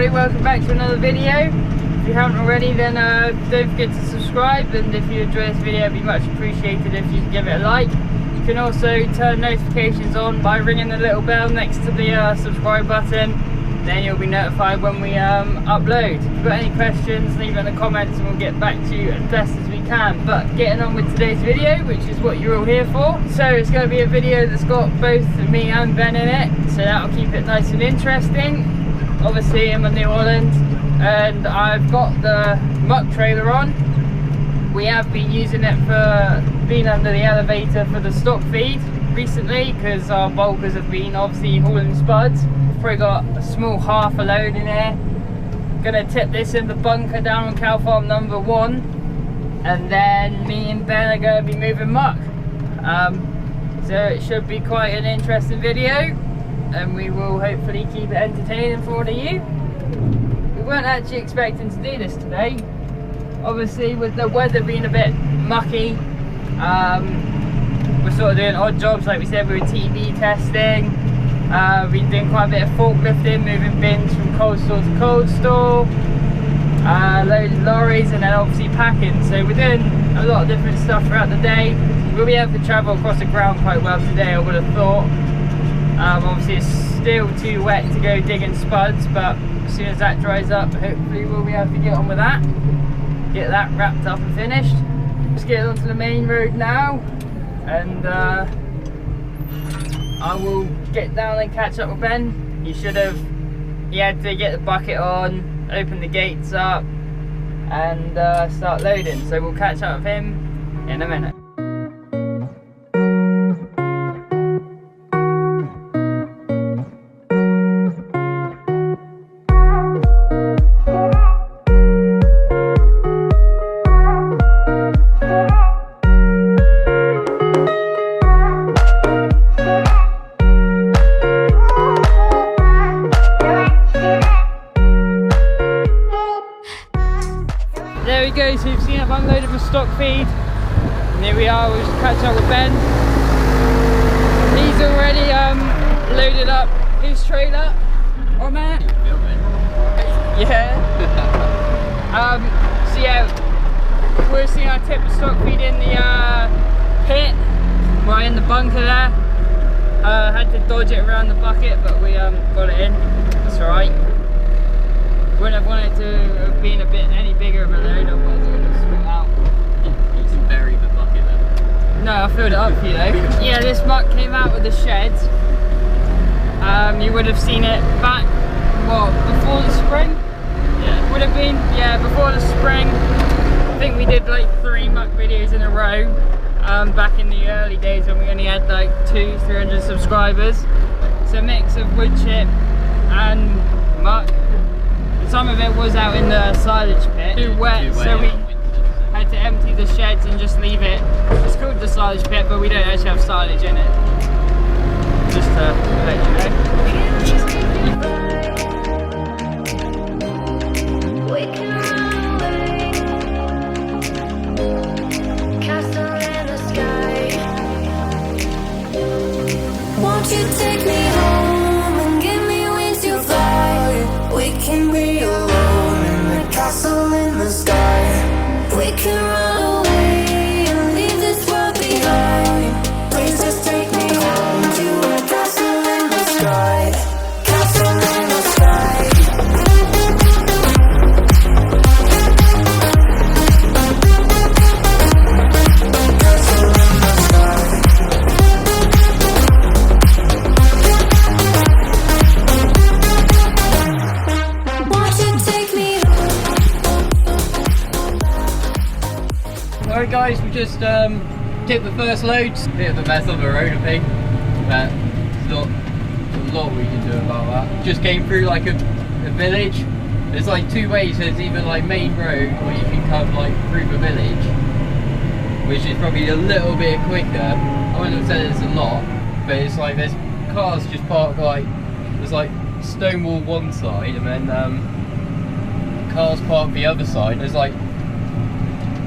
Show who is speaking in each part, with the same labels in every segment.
Speaker 1: Hello, welcome back to another video. If you haven't already, then don't forget to subscribe, and if you enjoy this video, it'd be much appreciated if you give it a like. You can also turn notifications on by ringing the little bell next to the subscribe button. Then you'll be notified when we upload. If you've got any questions, leave it in the comments and we'll get back to you as best as we can. But getting on with today's video, which is what you're all here for. So it's going to be a video that's got both me and Ben in it, so that'll keep it nice and interesting. Obviously I'm in New Holland and I've got the Muck trailer on. We have been using it for being under the elevator for the stock feed recently because our bulkers have been obviously hauling spuds. Probably got a small half a load in here. Gonna tip this in the bunker down on cow farm number 1, and then me and Ben are gonna be moving muck. So it should be quite an interesting video, and we will hopefully keep it entertaining for all of you. We weren't actually expecting to do this today, obviously with the weather being a bit mucky. We're sort of doing odd jobs, like we said, we were TB testing. We've been doing quite a bit of forklifting, moving bins from cold store to cold store, loading lorries, and then obviously packing. So we're doing a lot of different stuff throughout the day. We'll be able to travel across the ground quite well today, I would have thought. Obviously it's still too wet to go digging spuds, but as soon as that dries up, hopefully we'll be able to get on with that, get that wrapped up and finished. Let's get onto the main road now, and I will get down and catch up with Ben. He had to get the bucket on, open the gates up, and start loading. So we'll catch up with him in a minute. There we go, so you've seen I've unloaded my stock feed, and here we are, we'll just catch up with Ben. He's already loaded up his trailer. Oh man! Yeah. So yeah, we're seeing I tip the stock feed in the pit, right in the bunker there. Had to dodge it around the bucket, but we got it in, that's alright. Wouldn't have wanted to have been any bigger of a load, otherwise it would have swung out.
Speaker 2: You can bury the bucket then.
Speaker 1: No, I filled it up for you though. Yeah, this muck came out with the sheds. You would have seen it back, what, before the spring?
Speaker 2: Yeah.
Speaker 1: Would have been, yeah, before the spring. I think we did like 3 muck videos in a row back in the early days when we only had like 200-300 subscribers. It's a mix of wood chip and muck. Some of it was out in the silage pit, too wet, so we had to empty the sheds and just leave it. It's called the silage pit, but we don't actually have silage in it. Just to let you know.
Speaker 3: Won't you take me home and give me wings to fly? We can be alone in the castle in the sky. We can run away and leave this world behind. Please just take me home to a castle in the sky. Castle in the sky. Castle in the sky.
Speaker 2: Alright guys, we just tipped the first loads. Bit of a mess on the road, I think, but there's not a lot we can do about that. Just came through like a village. There's like 2 ways. There's either like main road, or you can come like through the village, which is probably a little bit quicker. I wouldn't have said it's a lot, but it's like there's cars just parked like, there's like stone wall one side, and then cars parked the other side. There's like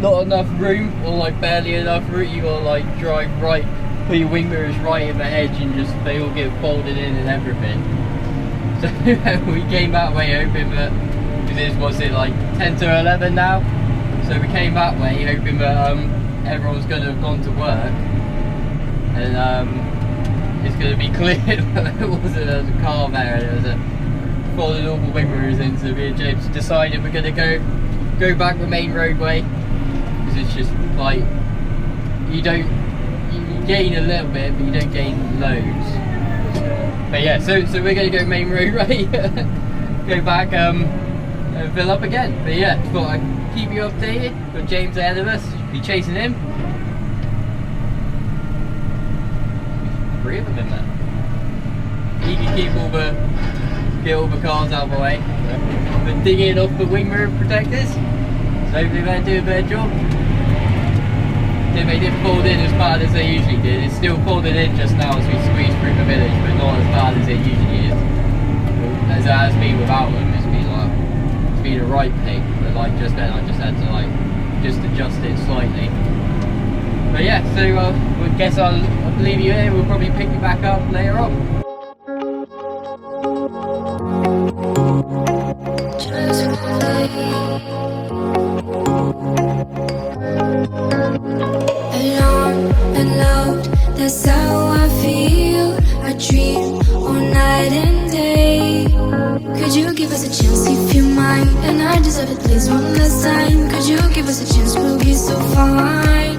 Speaker 2: not enough room, or like barely enough room. You gotta like drive right, put your wing mirrors right in the edge, and just they all get folded in and everything. So we came that way hoping that, because was it like 10 to 11 now? So we came that way hoping that everyone's going to have gone to work and it's going to be clear. There wasn't a car there, and there was a folded all the wing mirrors in, so me and James decided we're going to go back the main roadway, because it's just like you gain a little bit but you don't gain loads. But yeah, so we're going to go main roadway, go back and fill up again. But yeah, thought I'd keep you updated. Got James ahead of us, be chasing him. 3 of them in there. He can get all the cars out of the way. Been digging off the wing mirror protectors, so hopefully they'll do a better job. They didn't fold in as bad as they usually did. It's still folded in just now as we squeeze through the village, but not as bad as it usually is. As it has been without them, it's been a right pain. But like just then, I just had to like just adjust it slightly. But yeah, so I guess I'll leave you here. We'll probably pick you back up later on.
Speaker 3: Alone and loud, that's how I feel. I dream all night and day. Could you give us a chance if you mind? And I deserve it, please, one last time. Could you give us a chance, we'll be so fine.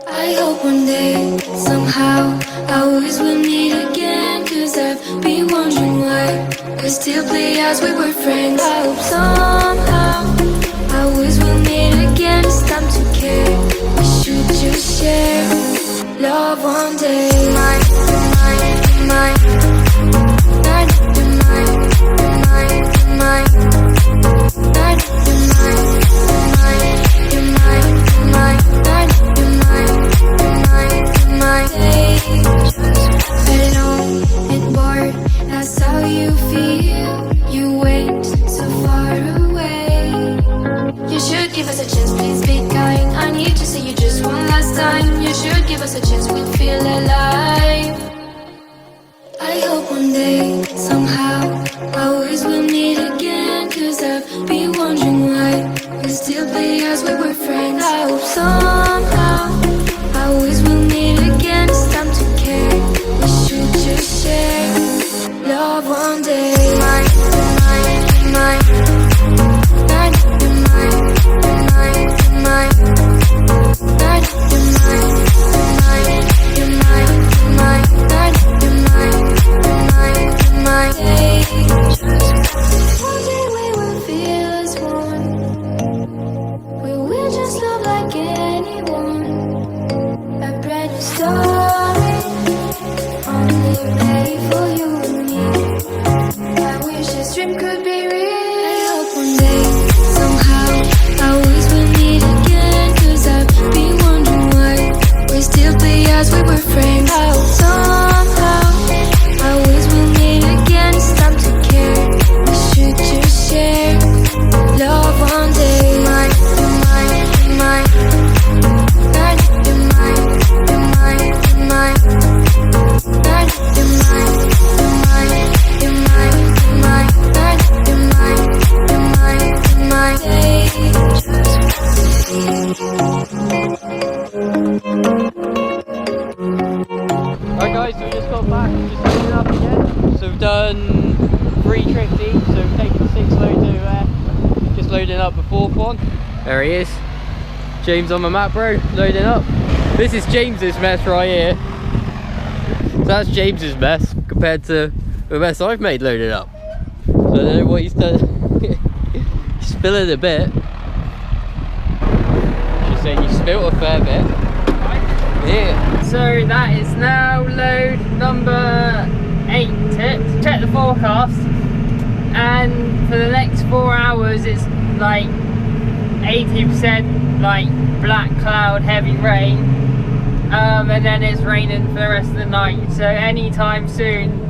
Speaker 3: I hope one day, somehow, I always will meet again. Cause I've been wondering why we still play as we were friends. I hope somehow I always will meet again. It's time to care. We should just share love one day. Mine, mine, mine. Mine, mine, mine, mine. Mine, mine, mine, mine, mine. Alone and bored, that's how you feel. You went so far away. You should give us a chance, please be kind. I need to see you just one last time. You should give us a chance, we'll feel alive. I hope one day, somehow, I always will meet again. Cause I've been wondering why we still play as we were friends. I hope somehow I always will meet again. It's time to care. We should just share love one day. Mine, mine, mine. Mine, mine, mine, mine. Mine, mine, mine, mine, mine. Mine, one day we will feel as one. We will just love like anyone. A brand new story, only ready for you and me. I wish this dream could be real. I hope one day, somehow, I always will meet again. Cause I've been wondering why we still play as we were friends. I hope somehow I always will meet again. It's time to care. We should just share love one day. Mine, mine, mine. Mine, mine, mine, mine. Mine, mine, mine, mine, mine. Mine,
Speaker 2: Alright guys, so we just got back, just loading up again. So we've done 3 trips each, so we've taken 6 loads over there. Just loading up the 4th one. There he is. James on the map, bro, loading up. This is James's mess right here. So that's James's mess compared to the mess I've made loaded up. So I don't know what he's done. He's spilling a bit. Should say you spilled a fair bit. Yeah.
Speaker 1: So that is now load number 8 tipped. Check the forecast, and for the next 4 hours it's like 80% like black cloud, heavy rain, and then it's raining for the rest of the night. So anytime soon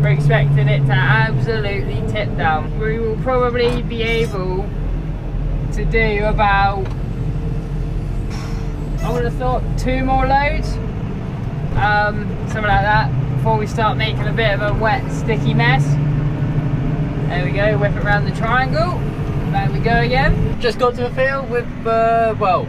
Speaker 1: we're expecting it to absolutely tip down. We will probably be able to do about, I would have thought, 2 more loads, something like that. before we start making a bit of a wet, sticky mess. There we go, whip it around the triangle. There we go again.
Speaker 2: Just got to the field with, well,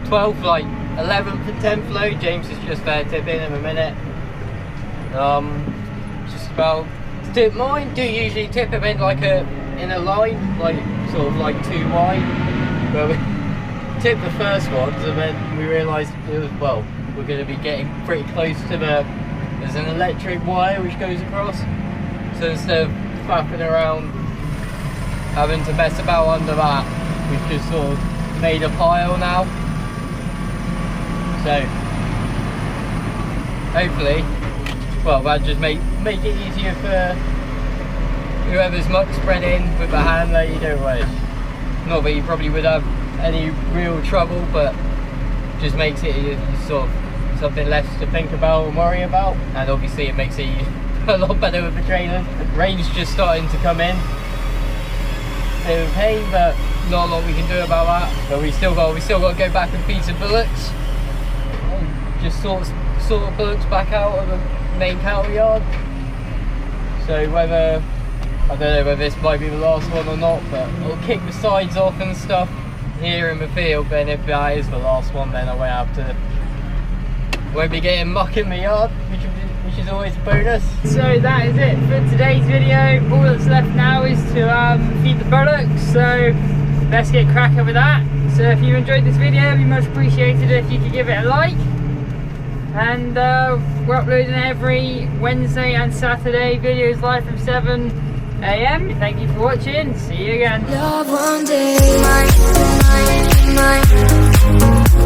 Speaker 2: 12th, like 11th and 10th load. James is just there tipping in a minute. Just about to tip mine. Do usually tip them in like in a line, like sort of like 2 wide. But we tipped the first ones and then we realised it was, well, we're going to be getting pretty close to there's an electric wire which goes across. So instead of flapping around having to mess about under that, we've just sort of made a pile now. So hopefully, well, that just make it easier for whoever's muck spreading with a hand that you don't wear. Not that you probably would have any real trouble, but just makes it sort of something less to think about and worry about. And obviously it makes it a lot better with the trailers. Rain's just starting to come in. Bit of a pain, but not a lot we can do about that. But we still got to go back and feed some bullocks. Just sort of bullocks back out of the main cattle yard. So whether, I don't know whether this might be the last one or not, but I'll kick the sides off and stuff here in the field. Then if that is the last one, then I won't be getting muck in the yard, which is always a bonus.
Speaker 1: So that is it for today's video. All that's left now is to feed the bullocks, so let's get cracking with that. So if you enjoyed this video, it'd be much appreciated if you could give it a like. And we're uploading every Wednesday and Saturday videos live from 7 AM. Thank you for watching. See you again.
Speaker 3: Love one day.